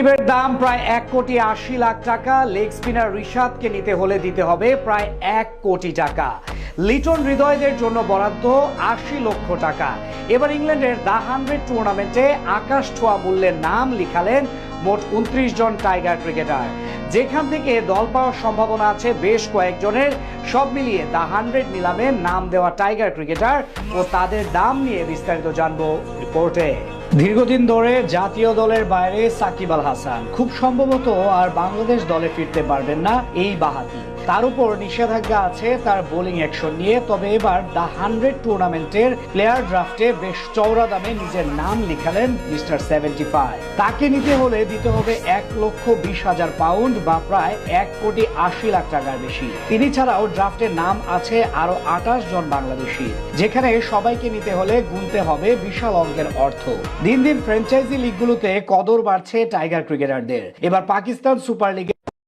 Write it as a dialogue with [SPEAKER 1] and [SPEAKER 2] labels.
[SPEAKER 1] এর দাম প্রায় 1,80,00,000 টাকা। লেগ স্পিনার রিশাদকে নিতে হলে দিতে হবে প্রায় 1 কোটি টাকা। লিটন হৃদয়দের জন্য বরাদ্দ 80 লক্ষ টাকা। এবার ইংল্যান্ডের দ্য 100 টুর্নামেন্টে আকাশ ছোঁয়া মূল্যের নাম লিখালেন মোট 29 জন টাইগার ক্রিকেটার, যেখান থেকে দল পাওয়ার সম্ভাবনা আছে বেশ কয়েকজনের। সব মিলিয়ে দ্য 100 নিলামে নাম দেওয়া টাইগার ক্রিকেটার ও তাদের দাম নিয়ে বিস্তারিত জানবো রিপোর্টে। দীর্ঘদিন ধরে জাতীয় দলের বাইরে সাকিব আল হাসান, খুব সম্ভবত আর বাংলাদেশ দলে ফিরতে পারবেন না এই বাঁহাতি। তার উপর নিষেধাজ্ঞা আছে তার বোলিং অ্যাকশন নিয়ে। তবে এবার দ্য 100 টুর্নামেন্টের প্লেয়ার ড্রাফটে বেশ চওড়া দামে নিজের নাম লিখালেন মিস্টার 75। তাকে নিতে হলে দিতে হবে 1,20,000 পাউন্ড বা প্রায় 1,80,00,000 টাকার বেশি। তিনি ছাড়াও ড্রাফটে নাম আছে আরো 28 জন বাংলাদেশি, যেখানে সবাইকে নিতে হলে গুনতে হবে বিশাল অঙ্কের অর্থ। দিন দিন ফ্র্যাঞ্চাইজি লিগগুলোতে কদর বাড়ছে টাইগার ক্রিকেটারদের। এবার পাকিস্তান সুপার লিগে